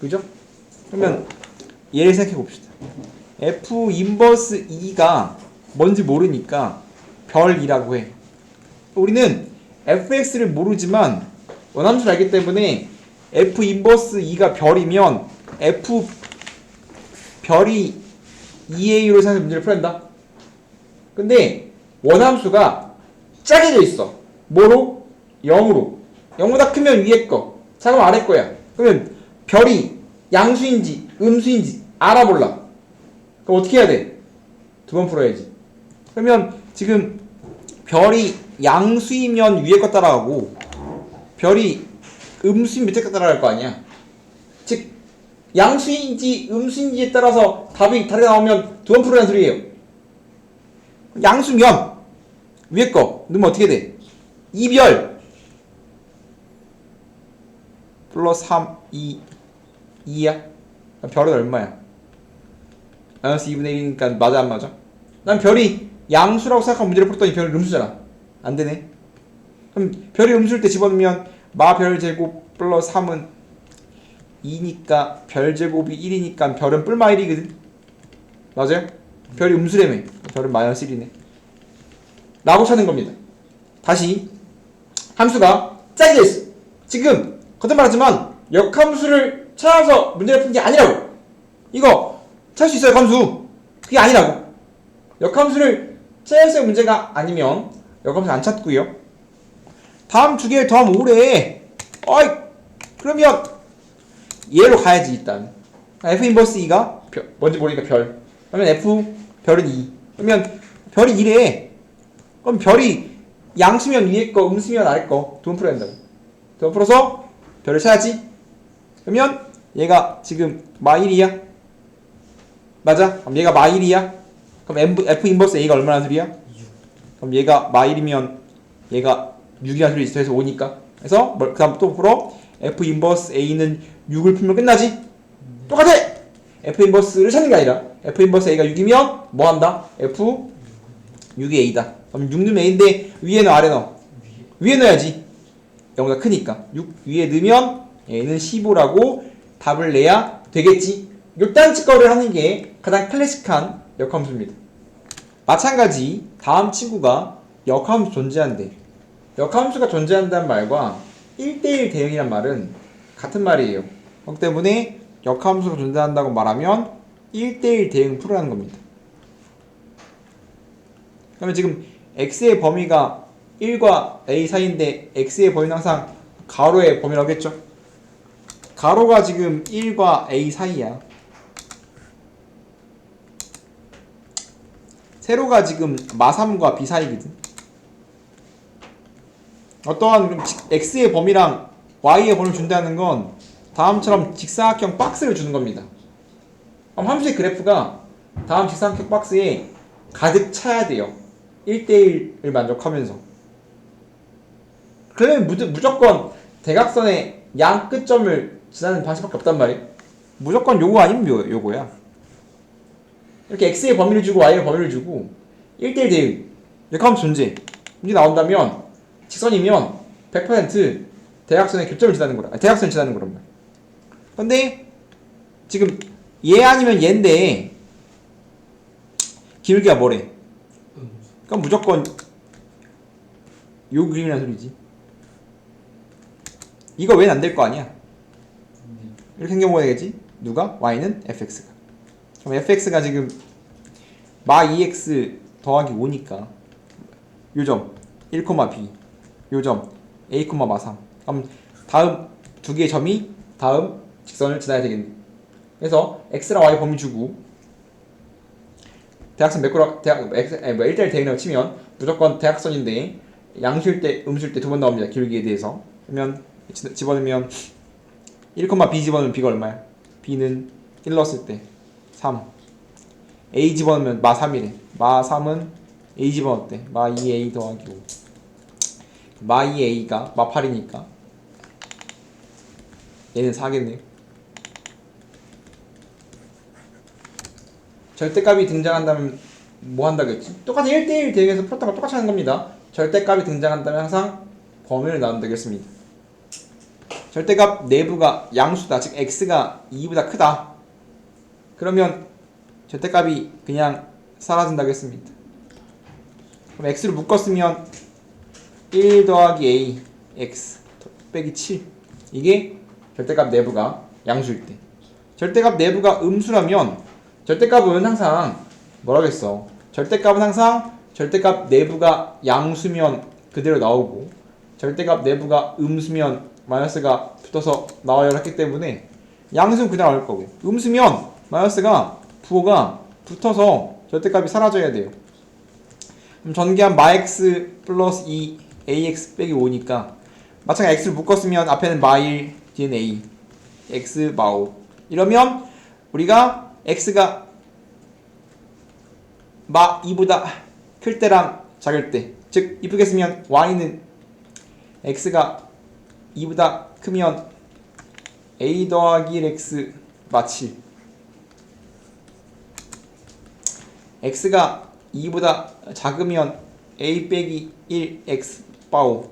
그죠? 그러면 얘를 생각해 봅시다. f 인버스 2가 뭔지 모르니까 별 2라고 해. 우리는 fx를 모르지만 원함수를 알기 때문에 f 인버스 2가 별이면 f 별이 2a로 생각해서 문제를 풀어낸다. 근데 원함수가 짜게져 있어. 뭐로? 0으로. 0보다 크면 위에 거, 작으면 아래 거야. 그러면 별이 양수인지 음수인지 알아볼라. 그럼 어떻게 해야 돼? 두 번 풀어야지. 그러면 지금 별이 양수이면 위에 거 따라가고 별이 음수이면 밑에 거 따라갈 거 아니야. 즉 양수인지 음수인지에 따라서 답이 다르게 나오면 두 번 풀으라는 소리예요. 양수면 위에 거 넣으면 어떻게 돼? 2별 플러스 3, 2야? 별은 얼마야? 마이너스 2분의 1이니까 맞아 안 맞아? 난 별이 양수라고 생각하면 문제를 풀었더니 별이 음수잖아. 안 되네. 그럼 별이 음수일 때 집어넣으면 마별 제곱 플러스 3은 2니까 별 제곱이 1이니까 별은 뿔마 1이거든. 맞아요? 별이 음수라며. 별은 마이너스 1이네. 라고 찾는 겁니다. 다시 함수가 짜여져 있어. 지금 거듭 말하지만 역함수를 찾아서 문제를 푼 게 아니라고. 이거 찾을 수 있어요. 함수. 그게 아니라고. 역함수를 찾아서 문제가 아니면 역함수 안 찾고요. 다음 두 개를 더하면 5래. 어이 그러면 얘로 가야지 일단. f 인버스 2가 뭔지 모르니까 별. 그러면 f 별은 2. 그러면 별이 2래. 그럼 별이 양수면 위에 거, 음수면 아래 거 두 번 풀어야 된다고. 두 번 풀어서 별을 찾아야지. 그러면 얘가 지금 마1이야? 맞아? 그럼 얘가 마1이야? 그럼 F 인버스 A가 얼마나 소리야? 6. 그럼 얘가 마1이면 얘가 6이라는 소리 있어. 해서 5니까. 그래서 그 다음 또 풀어. F 인버스 A는 6을 풀면 끝나지? 똑같아! F 인버스를 찾는 게 아니라 F 인버스 A가 6이면 뭐 한다? F 6이 A다. 그럼 6 넣으면 A인데 위에 넣어 아래 넣어? 위에 넣어야지. 0보다 크니까 6 위에 넣으면 A는 15라고 답을 내야 되겠지. 요딴짓거리를 하는 게 가장 클래식한 역함수입니다. 마찬가지 다음 친구가 역함수 존재한대. 역함수가 존재한다는 말과 1대1 대응이란 말은 같은 말이에요. 그렇기 때문에 역함수가 존재한다고 말하면 1대1 대응 풀어라는 겁니다. 그러면 지금 x의 범위가 1과 a 사이인데 x의 범위는 항상 가로의 범위라고 했죠. 가로가 지금 1과 a 사이야. 세로가 지금 마3과 b 사이거든. 어떠한 x의 범위랑 y의 범위를 준다는 건 다음처럼 직사각형 박스를 주는 겁니다. 그럼 함수의 그래프가 다음 직사각형 박스에 가득 차야 돼요. 1대1을 만족하면서. 그러면 무조건 대각선의 양 끝점을 지나는 방식밖에 없단 말이에요. 무조건 요거 아니면 요거야. 이렇게 x의 범위를 주고 y의 범위를 주고 1대1 대응 이렇게 하면 존재 이게 나온다면 직선이면 100% 대각선의 교점을 지나는 거라. 대각선을 지나는 거란 말이야. 근데 지금 얘 아니면 얘인데 기울기가 뭐래? 그럼 무조건 요 그림이라는 소리지. 이거 왜 안 될 거 아니야? 이렇게 생겨보야 되겠지? 누가? y는 fx가. 그럼 fx가 지금 마 2x 더하기 5니까 요점 1,b 요점 a, 마 3. 그럼 다음 두 개의 점이 다음 직선을 지나야 되겠네. 그래서 x랑 y 범위 주고 대각선 매꾸라 1대1 대응이라고 치면 무조건 대각선인데 양수일 때 음수일 때 두 번 나옵니다. 기울기에 대해서. 그러면 집어넣으면 1,b 집어넣으면 b가 얼마야? b는 1 넣었을 때 3. a 집어넣으면 마 3이래. 마 3은 a 집어넣었대. 마 2a 더하기 5. 마 2a가 마 8이니까 얘는 4겠네요. 절대값이 등장한다면 뭐 한다겠지? 똑같은 1대1 대응에서 풀었던 거 똑같이 하는 겁니다. 절대값이 등장한다면 항상 범위를 나눈다겠습니다. 절대값 내부가 양수다. 즉 x가 2보다 크다. 그러면 절대값이 그냥 사라진다고 했습니다. 그럼 x를 묶었으면 1 더하기 a x 빼기 7 이게 절대값 내부가 양수일 때. 절대값 내부가 음수라면 절대값은 항상 뭐라고 했어? 절대값은 항상 절대값 내부가 양수면 그대로 나오고 절대값 내부가 음수면 마이너스가 붙어서 나와야 했기 때문에 양수는 그냥 나올 거고 음수면 마이너스가 부호가 붙어서 절대값이 사라져야 돼요. 그럼 전개한 마x 플러스 2 ax 빼기 5니까 마찬가지로 x를 묶었으면 앞에는 마1 뒤에는 a x 마5 이러면 우리가 x가 마 2보다 클 때랑 작을 때 즉 이쁘게 쓰면 y는 x가 2보다 크면 a 더하기 1x 마 7 x가 2보다 작으면 a 빼기 1x 바5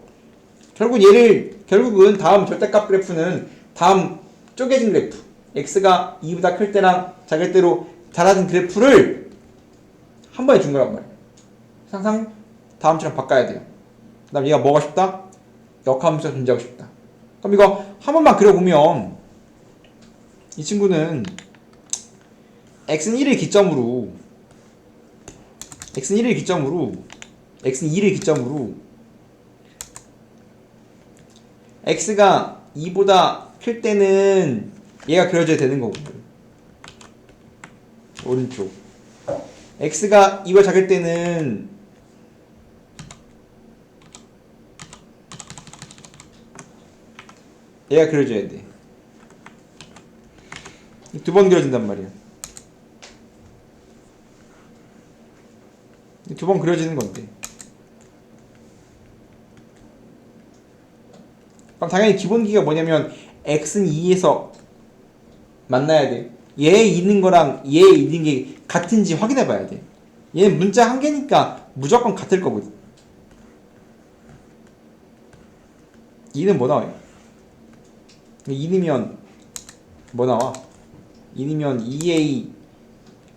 결국은 다음 절대값 그래프는 다음 쪼개진 그래프 x가 2보다 클 때랑 작을 때로 자라진 그래프를 한 번에 준 거란 말이에요. 항상 다음처럼 바꿔야 돼요. 그 다음 얘가 뭐가 싶다? 역함수가 존재하고 싶다. 그럼 이거 한 번만 그려보면 이 친구는 x는 1을 기점으로 x는 2를 기점으로 x가 2보다 클 때는 얘가 그려져야 되는 거고 오른쪽 x가 2보다 작을 때는 얘가 그려져야 돼. 두 번 그려진단 말이야. 두 번 그려지는 건데. 그럼 당연히 기본기가 뭐냐면 x는 2에서 만나야 돼. 얘에 있는 거랑 얘에 있는 게 같은지 확인해 봐야 돼. 얘는 문자 한 개니까 무조건 같을 거거든. 2는 뭐 나와요? 2이면 뭐 나와? 2이면 2a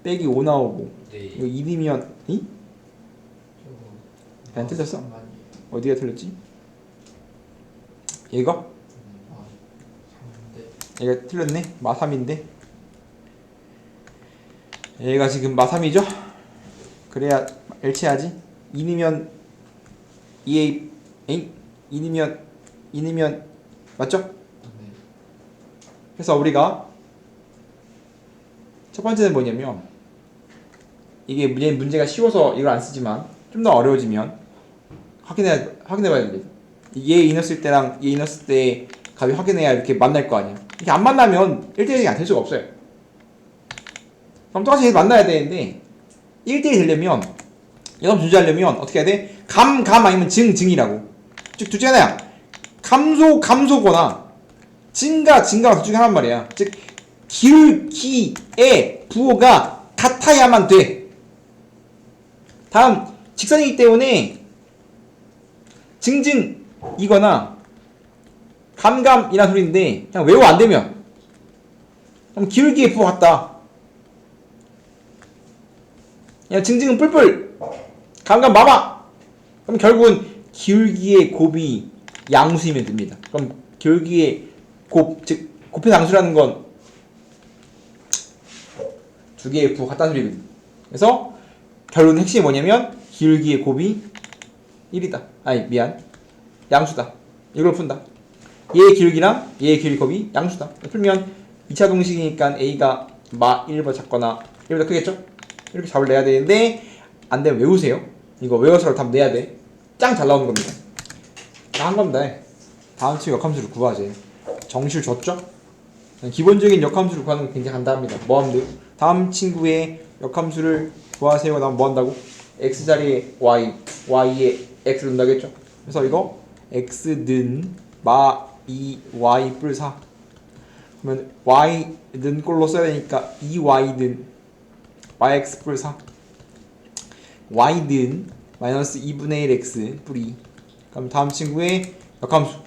빼기 5 나오고 네. 이거 2이면 이? 안 틀렸어? 어디가 틀렸지? 얘가? 얘가 틀렸네. 마3인데 얘가 지금 마3이죠? 그래야 일치하지. 2이면 2a 에잉? 2이면 맞죠? 그래서 우리가 첫 번째는 뭐냐면 이게 문제가 쉬워서 이걸 안 쓰지만 좀 더 어려워지면 확인해봐야 됩니다. 얘 인했을 때랑 얘 인했을 때 값이 확인해야 이렇게 만날 거 아니야. 이렇게 안 만나면 1대1이 안 될 수가 없어요. 그럼 똑같이 만나야 되는데 1대1이 되려면 이건 존재하려면 어떻게 해야 돼? 감 아니면 증이라고. 즉 둘 중에 하나야. 감소거나 증가 둘 중에 하나란 말이야. 즉 기울기의 부호가 같아야만 돼. 다음 직선이기 때문에 증이거나 감이란 소리인데 그냥 외워 안 되면 그럼 기울기의 부호 같다. 그냥 증은 뿔뿔 감 마마. 그럼 결국은 기울기의 곱이 양수이면 됩니다. 그럼 기울기의 곱, 즉 곱의 양수라는 건 두 개의 부호 같다는 소리거든. 그래서 결론 핵심이 뭐냐면 기울기의 곱이 1이다. 아니 미안, 양수다. 이걸 푼다. 얘의 기울기랑 얘의 기울기 곱이 양수다. 풀면 2차 공식이니까 a가 마 1보 작거나 1보다 크겠죠? 이렇게 답을 내야 되는데 안 되면 외우세요. 이거 외워서 답 내야 돼. 짱 잘 나오는 겁니다. 다 한 겁니다. 다음 친구 역함수를 구하지. 정실 줬죠? 기본적인 역함수를 구하는 건 굉장히 간단합니다. 뭐 하면 돼요? 다음 친구의 역함수를 구하세요. 나면 뭐 한다고? x자리에 y, y에 x를 넣는다겠죠? 그래서 이거 x는 마 2y 뿔 4. 그러면 y는 꼴로 써야 되니까 2y는 yx 뿔 4. y는 마이너스 2분의 1x 뿔 2. 그럼 다음 친구의 역함수.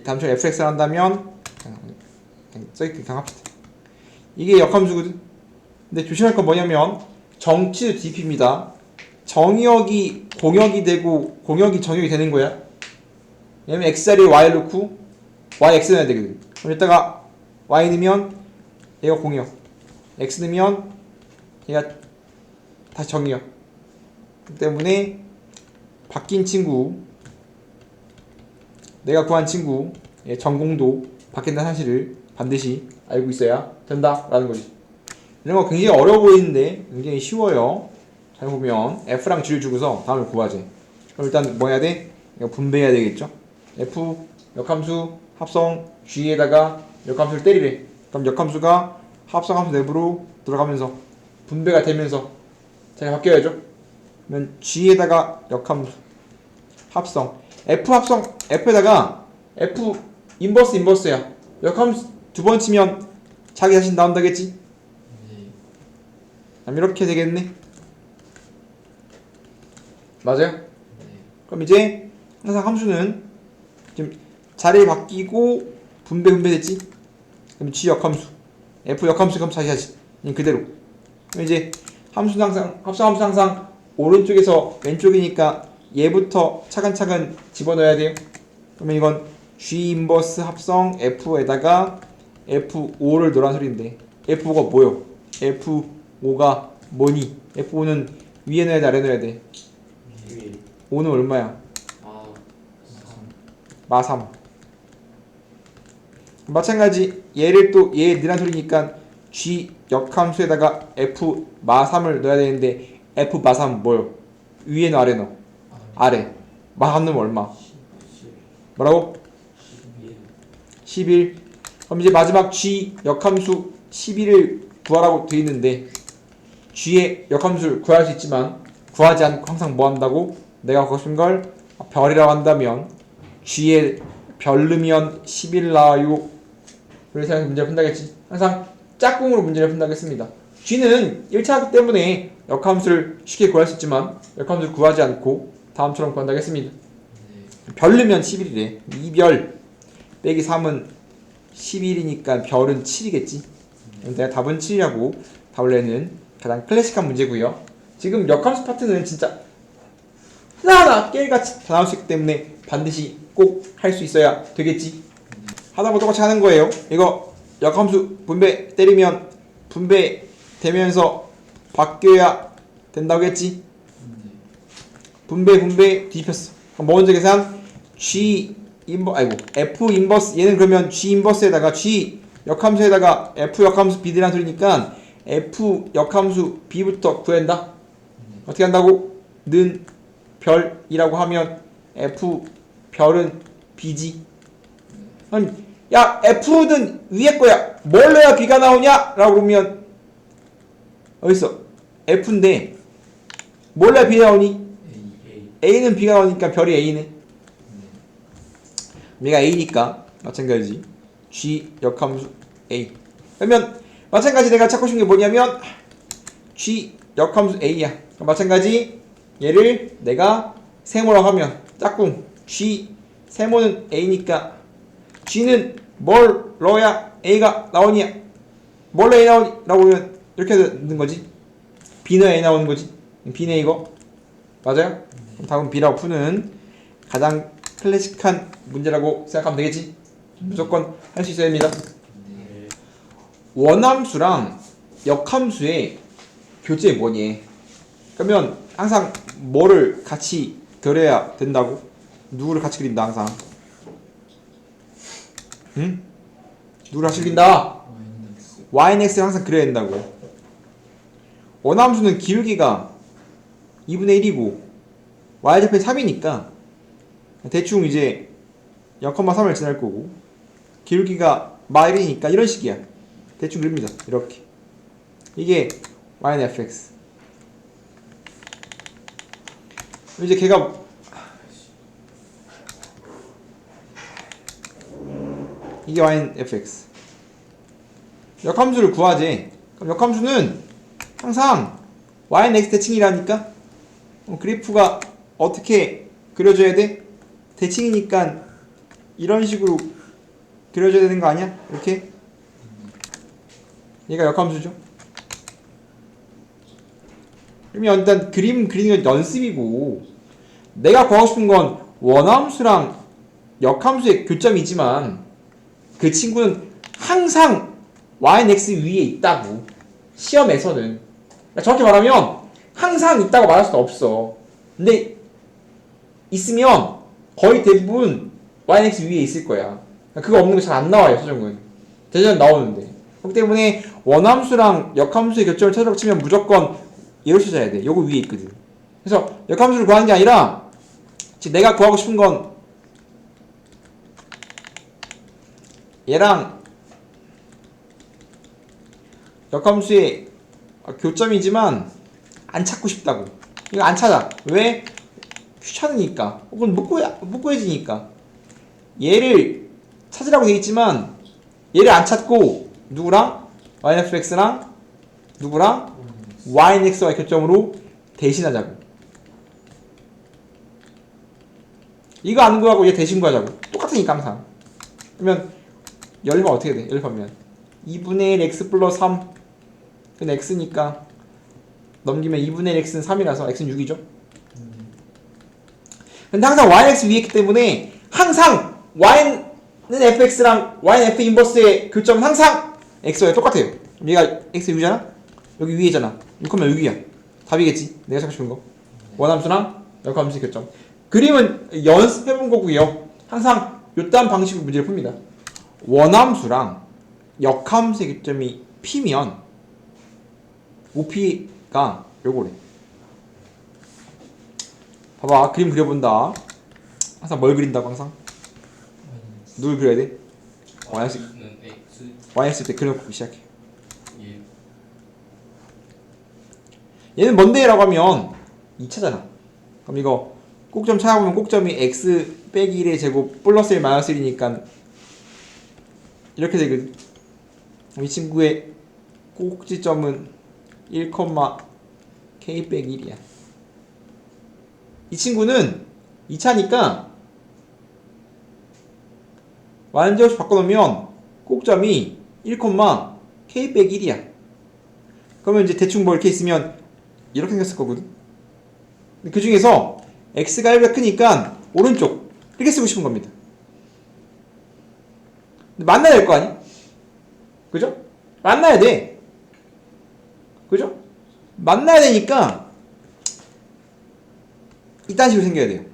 다음 친구 fx를 한다면 그냥 합시다. 이게 역함수거든. 근데 조심할 건 뭐냐면 정치도 DP입니다. 정의역이 공역이 되고 공역이 정역이 되는 거야. 왜냐면 x자리에 y를 넣고 yx 넣어야 되거든. 그럼 이따가 y 넣으면 얘가 공역, x 넣으면 얘가 다시 정의역. 그 때문에 바뀐 친구, 내가 구한 친구 전공도 바뀐다는 사실을 반드시 알고 있어야 된다라는 거지. 이런 거 굉장히 어려워 보이는데 굉장히 쉬워요. 잘 보면 f랑 g를 주고서 다음을 구하지. 그럼 일단 뭐 해야 돼? 이거 분배해야 되겠죠. f 역함수 합성 g에다가 역함수를 때리래. 그럼 역함수가 합성함수 내부로 들어가면서 분배가 되면서 잘 바뀌어야죠. 그러면 g에다가 역함수 합성 f 합성 f에다가 f 인버스야. 역함수 두 번 치면 자기 자신 나온다겠지? 그럼 이렇게 되겠네. 맞아요? 그럼 이제 항상 함수는 지금 자리 바뀌고 분배됐지? 그럼 g 역함수 f 역함수 그럼 다시 하지. 그대로. 그럼 이제 함수는 항상 합성함수 항상 오른쪽에서 왼쪽이니까 얘부터 차근차근 집어넣어야 돼요. 그러면 이건 g 인버스 합성 f에다가 f5를 넣으란 소리인데 f5가 뭐요? f5가 뭐니? f5는 위에 넣어야 돼, 아래 넣어야 돼? 5는 얼마야? 마3. 마찬가지 얘를 또 얘 넣으란 소리니까 g 역함수에다가 f 마3을 넣어야 되는데 f 마3은 뭐요? 위에 넣어, 아래 넣어? 아래. 마3 넣으면 얼마? 뭐라고? 11. 그럼 이제 마지막 g 역함수 11을 구하라고 되어 있는데 g의 역함수를 구할 수 있지만 구하지 않고 항상 뭐 한다고? 내가 갖고 싶은 걸 별이라고 한다면 g의 별르면 11 나와요. 그래서 문제를 푼다겠지. 항상 짝꿍으로 문제를 푼다겠습니다. g는 1차하기 때문에 역함수를 쉽게 구할 수 있지만 역함수를 구하지 않고 다음처럼 구한다겠습니다. 별르면 11이래. 2별 빼기 3은 11이니까 별은 7이겠지. 내가 답은 7이라고 답을 내는 가장 클래식한 문제고요. 지금 역함수 파트는 진짜 하나하나 깨알같이 다 나올 수 있기 때문에 반드시 꼭 할 수 있어야 되겠지. 하다가 똑같이 하는 거예요. 이거 역함수 분배 때리면 분배 되면서 바뀌어야 된다고 했지. 분배 뒤집혔어. 그럼 먼저 계산 g f 인버스 얘는 그러면 g 인버스에다가 g 역함수에다가 f 역함수 b들이란 소리니까 f 역함수 b부터 구한다. 어떻게 한다고? 는 별이라고 하면 f 별은 b지. 아니 야 f는 위에 거야. 뭘 넣어야 b가 나오냐? 라고 보면 어딨어? f인데 뭘 넣어야 b가 나오니? a는 b가 나오니까 별이 a네. 얘가 a니까 마찬가지지. g 역함수 a. 그러면 마찬가지 내가 찾고 싶은 게 뭐냐면 g 역함수 a야. 마찬가지 얘를 내가 세모라고 하면 짝꿍 g 세모는 a니까 g는 뭘 넣어야 a가 나오냐? 뭘 넣어야 a 나오니? 라고 보면 이렇게 되는 거지. b는 a 나오는 거지. b네 이거 맞아요? 그럼 답은 b라고 푸는 가장 클래식한 문제라고 생각하면 되겠지? 무조건 할 수 있어야 됩니다. 원함수랑 역함수의 교재 뭐니? 그러면 항상 뭐를 같이 그려야 된다고? 누구를 같이 그린다 항상? 응? 누구를 같이 그린다? y는 x를 항상 그려야 된다고. 원함수는 기울기가 2분의 1이고 y좌표는 3이니까 대충 이제 0,3을 지날 거고 기울기가 마일이니까 이런 식이야. 대충 그립니다. 이렇게. 이게 y는 fx. 이제 걔가 이게 y는 fx. 역함수를 구하지. 그럼 역함수는 항상 y는 x 대칭이라니까 그래프가 어떻게 그려져야 돼? 대칭이니까 이런 식으로 그려져야 되는 거 아니야? 이렇게. 얘가 역함수죠. 그러면 일단 그림 그리는 건 연습이고 내가 구하고 싶은 건 원함수랑 역함수의 교점이지만 그 친구는 항상 y는 x 위에 있다고. 시험에서는. 그러니까 정확히 말하면 항상 있다고 말할 수는 없어. 근데 있으면 거의 대부분 y는 x 위에 있을 거야. 그거 없는 거 잘 안 나와요. 서정은. 대전 나오는데. 그렇기 때문에 원함수랑 역함수의 교점을 찾으라고 치면 무조건 얘로 찾아야 돼. 요거 위에 있거든. 그래서 역함수를 구하는 게 아니라 지금 내가 구하고 싶은 건 얘랑 역함수의 교점이지만 안 찾고 싶다고. 이거 안 찾아. 왜? 귀찮으니까. 혹은 못 구해지니까. 얘를 찾으라고 되어 있지만 얘를 안 찾고 누구랑? yfx랑 누구랑? ynxy 교점으로 대신하자고. 이거 안 구하고 얘 대신 구하자고. 똑같으니까 항상. 그러면 연립하면 어떻게 돼? 연립하면 2분의 1 x 플러스 3 근데 x니까 넘기면 2분의 1 x는 3이라서 x는 6이죠. 근데 항상 yx 위에 있기 때문에 항상 y는 fx랑 y는 f 인버스의 교점은 항상 x와 똑같아요. 얘가 x 위잖아? 여기 위에잖아. 6하면 6이야. 답이겠지. 내가 찾고 싶은 거. 원함수랑 역함수의 교점. 그림은 연습해본 거고요. 항상 요딴 방식으로 문제를 풉니다. 원함수랑 역함수의 교점이 p면 OP가 요거래. 봐봐. 그림 그려본다. 항상 뭘 그린다고 항상? 누굴 그려야 돼? yx 때 그려놓고 시작해. 얘는 뭔데? 라고 하면 2차잖아. 그럼 이거 꼭점 찾아보면 꼭점이 x 빼기 1의 제곱 플러스 1 마이너스 1이니까 이렇게 되거든. 이 친구의 꼭지점은 1, k 빼기 1이야. 이 친구는 2차니까 완전히 바꿔놓으면 꼭점이 1, k 빼기 1이야. 그러면 이제 대충 뭐 이렇게 있으면 이렇게 생겼을 거거든. 그 중에서 x가 1보다 크니까 오른쪽 이렇게 쓰고 싶은 겁니다. 근데 만나야 될 거 아니? 그죠? 만나야 돼. 그죠? 만나야 되니까 이딴 식으로 생겨야 돼요.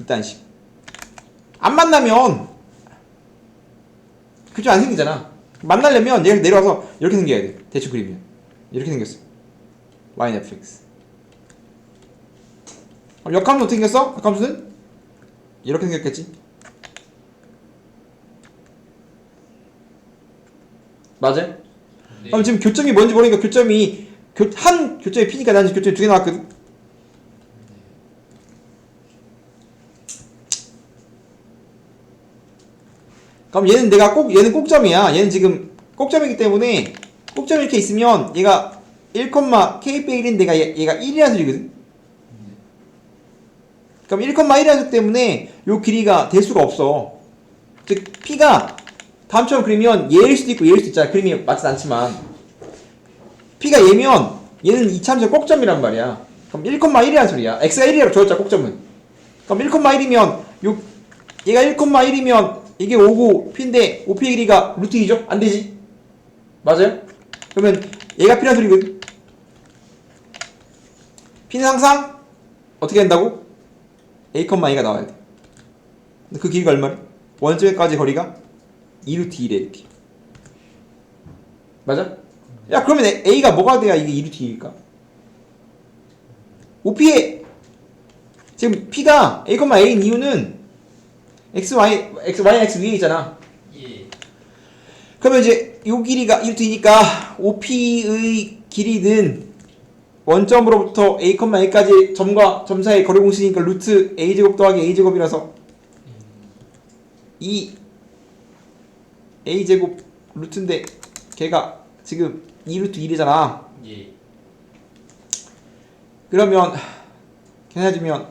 이딴 식. 안 만나면 그죠? 안 생기잖아. 만나려면 얘가 내려와서 이렇게 생겨야 돼. 대충 그리면 이렇게 생겼어. y는 fx. 그럼 역함수 어떻게 생겼어? 역함수는 이렇게 생겼겠지? 맞아요? 네. 그럼 지금 교점이 뭔지 모르니까 교점이 한 교점이 p니까 난 교점이 2개 나왔거든? 그럼 얘는 꼭점이야. 얘는 지금 꼭점이기 때문에 꼭점이 이렇게 있으면 얘가 1, k 빼기 1인데 얘가 1이라는 소리거든? 그럼 1,1이라는 소리 때문에 요 길이가 될 수가 없어. 즉 p가 다음처럼 그리면 얘일 수도 있고 얘일 수도 있잖아. 그림이 맞진 않지만 p가 얘면 얘는 이차함수의 꼭점이란 말이야. 그럼 1,1이라는 소리야. x가 1이라고 줘줬잖아. 꼭점은. 그럼 1,1이면 얘가 1,1이면 이게 5고 p인데 5p의 길이가 루트 2죠? 안 되지? 맞아요? 그러면 얘가 p란 소리거든. p는 항상 어떻게 된다고? a,a가 나와야 돼. 근데 그 길이가 얼마래? 원점에까지 거리가 2루트 2래 이렇게. 맞아? 야 그러면 a가 뭐가 돼야 이게 2루트 2일까? 5p의 지금 p가 a,a인 이유는 y, x 위에 있잖아. 예. 그러면 이제 요 길이가 2루트 2니까 5p의 길이는 원점으로부터 a,a까지 점과 점 사이의 거리 공식이니까 루트 a제곱 더하기 a제곱이라서 이 a제곱 루트인데 걔가 지금 2루트 1이잖아. 예. 그러면 계산해주면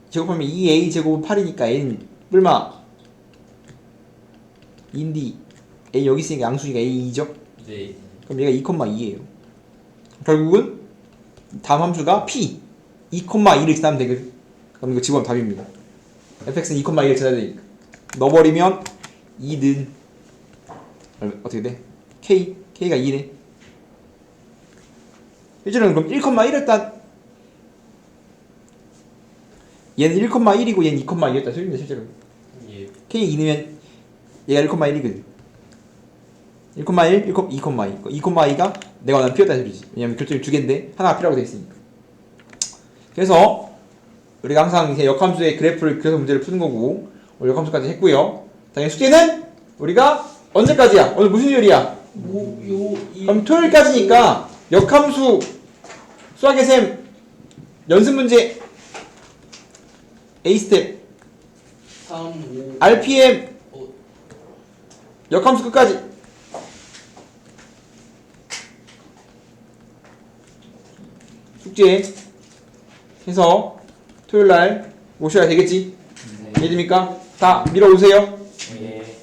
제곱하면 2a제곱은 8이니까 a는 뿔마 2인데 a 여기 있으니까 양수니까 a2죠? 네. 그럼 얘가 2,2예요. 결국은 다음 함수가 p 2,2를 기타하면 되거든. 그럼 이거 집어넣으면 답입니다. fx는 2,2를 찾아야 되니까 넣어버리면 2는 어떻게 돼? k가 2네. 이제는 그럼 1,1였다. 얘는 1,1이고 얘는 2,2였다 소리입니다 실제로. 예. k 2면 얘가 1,1이거든. 1,1, 2,2. 2,2가 내가 원하는 p였다는 소리지. 왜냐면 교점이 두 개인데 하나가 p라고 되어 있으니까. 그래서 우리가 항상 이제 역함수의 그래프를 그려서 문제를 푸는 거고 오늘 역함수까지 했고요. 다음에 숙제는 우리가 언제까지야? 오늘 무슨 요일이야? 그럼 토요일까지니까 역함수 수학의 셈 연습 문제 A스텝 3, 5. RPM 역함수 끝까지 숙제 해서 토요일날 오셔야 되겠지? 네. 이해됩니까? 다 밀어오세요. 예.